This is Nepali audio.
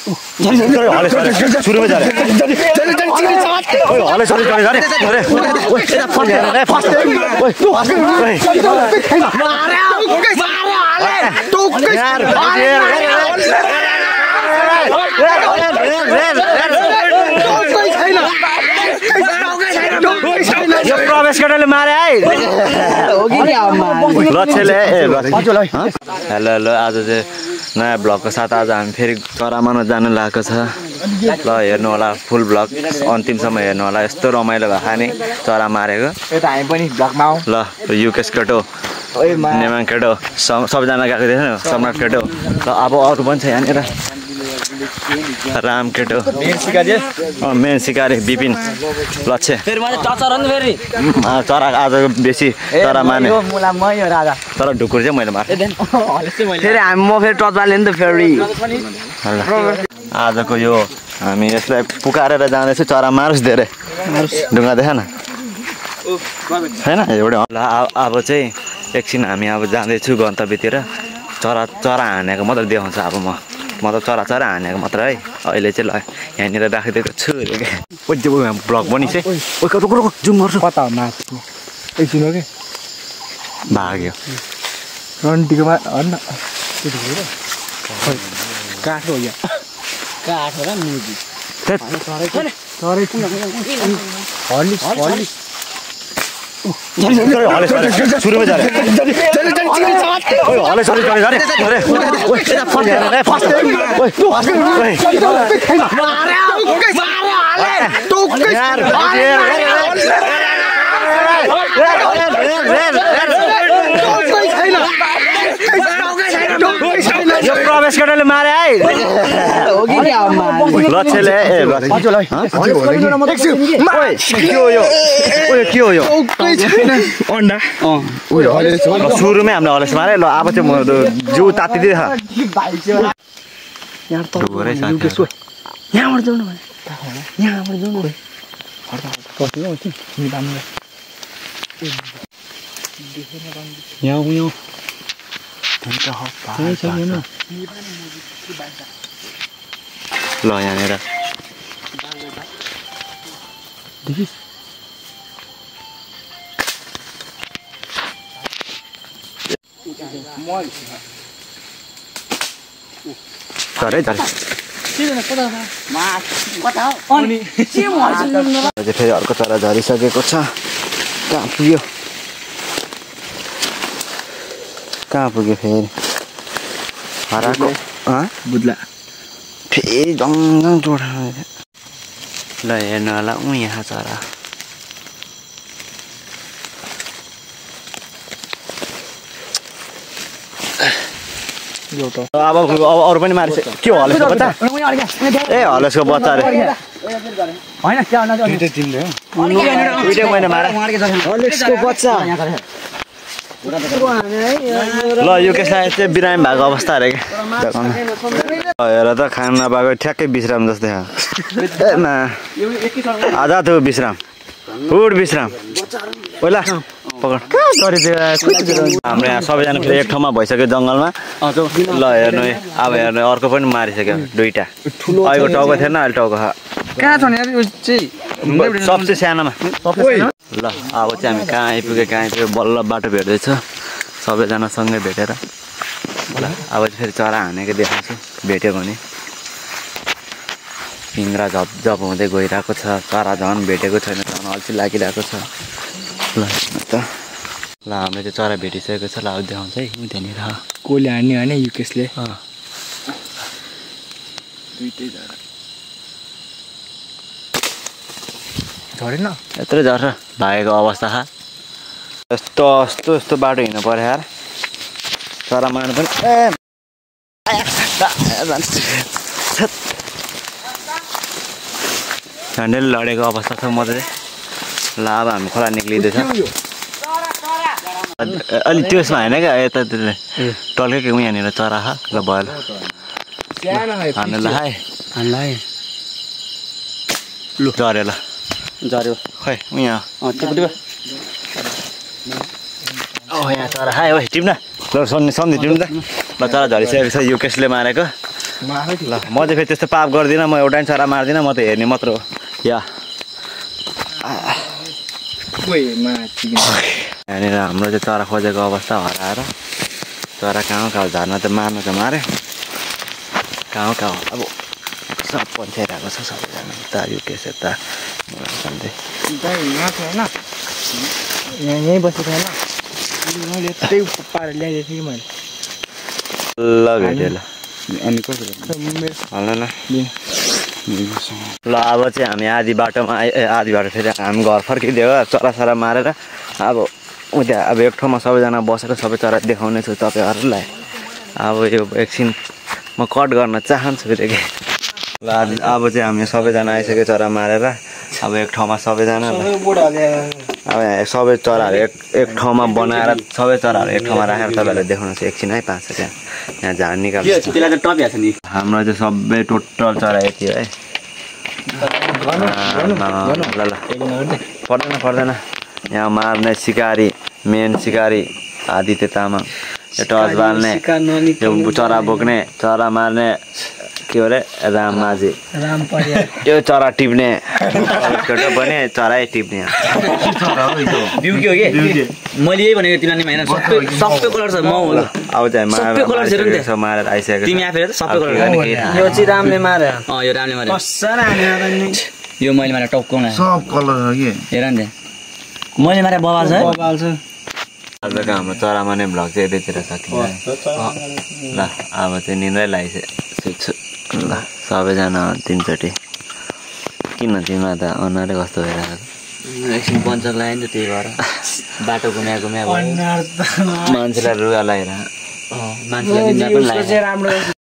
शुरू में जा रहे यो प्रवेश गर्नेले मारे है हेलो हेलो आज चाहिँ नयाँ ब्लगको साथ आज हामी फेरि चरामानो जानु लागेको छ ल हेर्नु होला फुल ब्लग अन्तिमसम्म हेर्नु होला यस्तो रमाइलो भएको नि चरा मारेको यता हामी पनि ब्लगमा आऊ ल युकेश केटो नेमाङ केटो सबैजना गएको थिएन सम्राट केटो ल अब अरू पनि छ यहाँनिर राम केटो मेन सिकारी विपिन लक्ष्य चरा आज बेसी चरा माने तर ढुकुर चाहिँ मैले मार्छु फेरि हामी म फेरि टच बाल्ने नि त फेरि आजको यो हामी यसलाई पुकारेर जाँदैछु चरा मारोस् धेरै ढुङ्गा देखा न छैन एउटै ल अब चाहिँ एकछिन हामी अब जाँदैछु गन्तव्यतिर चरा हानेको मात्र देखाउँछ अब म त चरा हानेको मात्र है अहिले चाहिँ ल यहाँनिर राखिदिएको छु ब्लग पनि चाहिँ जुम गर्छु कता माथि एकछिन हो कि भाग्यो रन्टीकोमा काठ हो या काठ हो र म्युजिक शुरू में जा रहे यो प्रवेश गर्नेले मारे है लक्ष्यले के हो यो अन्डा सुरुमै हामीले हलेस मारे ल अब चाहिँ म जिउ तातिदिएछ यहाँबाट जाउँ न यहाँबाट जाउँ न ल यहाँनिर फेरि अर्को चरा झरिसकेको छ कहाँ पुग्यो फेरि हराएको बुद्ला फेरि जङ जोडा ल हेर्नु होला यहाँ चरा अब अरू पनि मारिस के हो हलेसको बच्चा ए हलेसको बच्चा अरे मैले मारे हलेसको बच्चा ल यो केसलाई चाहिँ बिरामी भएको अवस्था अरे क्या हेर त खान नपाएको ठ्याक्कै विश्राम जस्तै आधा थियो विश्राम फुड विश्राम पहिला पकड हाम्रो यहाँ सबैजना फेरि एक ठाउँमा भइसक्यो जङ्गलमा ल हेर्नु अब हेर्नु अर्को पनि मारिसक्यो दुईटा अहिलेको टाउको थिएन अहिले टाउको कहाँ छ सबसे सानोमा ल अब चाहिँ हामी कहाँ आइपुग्यो बल्ल बाटो भेट्दैछ सबैजना सँगै भेटेर ल अब चाहिँ फेरि चरा हानेको देखाउँछु भेट्यो भने पिङ्ग्रा झपझप हुँदै गइरहेको छ चरा झन् भेटेको छैन झन् अल्छी लागिरहेको छ ल हामीले चाहिँ चरा भेटिसकेको छ ल अब देखाउँछ है त्यहाँनिर कोले हान्ने होइन युकेशले दुइटै झरा झरेन यत्रो झर्छ भागेको अवस्था यस्तो बाटो हिँड्नु पर्यो यार चरा मार्नु पनि झन्डैले लडेको अवस्था छ मजाले ल अब हामी खोला निक्लिँदैछ अलि त्यसमा होइन क्या यता टल्केको यहाँनिर चरा ल भयो ल झऱ्यो ल झऱ्यो खै यहाँ यहाँ चरा खायो टिप्न ल सम्झि टिप्नु त ल चरा झरिसकेको छ युकेशले मारेको ल म चाहिँ फेरि त्यस्तो पाप गर्दिनँ, म एउटा नि चरा मार्दिनँ, म त हेर्ने मात्र हो। या यहाँनिर हाम्रो चाहिँ चरा खोजेको अवस्था हराएर चरा कहाँ कहाँ झर्न त मार्नु त माऱ्यो, कहाँ कहाँ अब सब पन्छाइरहेको छ सबैजना। यता यो के छ यता यहीँ बसेको होइन मैले यतै पारेर ल्याइदिएको थिएँ कि मैले। ल भेट्यो ल अनि कसो हल्न ल ल। अब चाहिँ हामी आधी बाटोमा आधी बाटो फेरि हामी घर फर्किदियो चरासरा मारेर। अब उता अब एक ठाउँमा सबैजना बसेर सबै चरा देखाउने छु तपाईँहरूलाई। अब यो एकछिन म कट गर्न चाहन्छु फेरि कि ल। अब चाहिँ हामी सबैजना आइसक्यो चरा मारेर। अब एक ठाउँमा सबैजना अब सबै चराहरू एक ठाउँमा बनाएर सबै चराहरू एक ठाउँमा राखेर तपाईँहरूलाई देखाउनु छ एकछिन है। 5 सेकेन्ड यहाँ झाड निकाल्छ। हाम्रो चाहिँ सबै टोटल चरा यति है। ल ल पर्दैन यहाँ मार्ने सिकारी मेन सिकारी आदित्य तामाङ, यो टर्च बाल्ने, यो चरा बोक्ने, चरा मार्ने के अरे राम माझी, यो चरा टिप्ने छोटो पनि चरा टिप्ने। बिउकी हो कि मैले यही भनेको तिमीलाई सबै कलर छ। म अब चाहिँ मारेर आइसकेको तिमी आफै सबै कलर यो चाहिँ रामले मारे। यो रामले मारे। कसरी हानेर यो मैले मारे टक्काउन सब कलर हो कि हेर नि मैले मारे बवाल छ। आजको हाम्रो चरा मार्ने भ्लग चाहिँ यतैतिर सकिन्छ ल। अब चाहिँ निन्द्रै लागिसक्छु ल। सबैजना तिनचोटि किन तिमीलाई त अनुहारै कस्तो भइरहेको एकछिन पञ्चर लगायो नि त त्यही भएर बाटो घुम्या मान्छेलाई रुगा लगाएर मान्छेलाई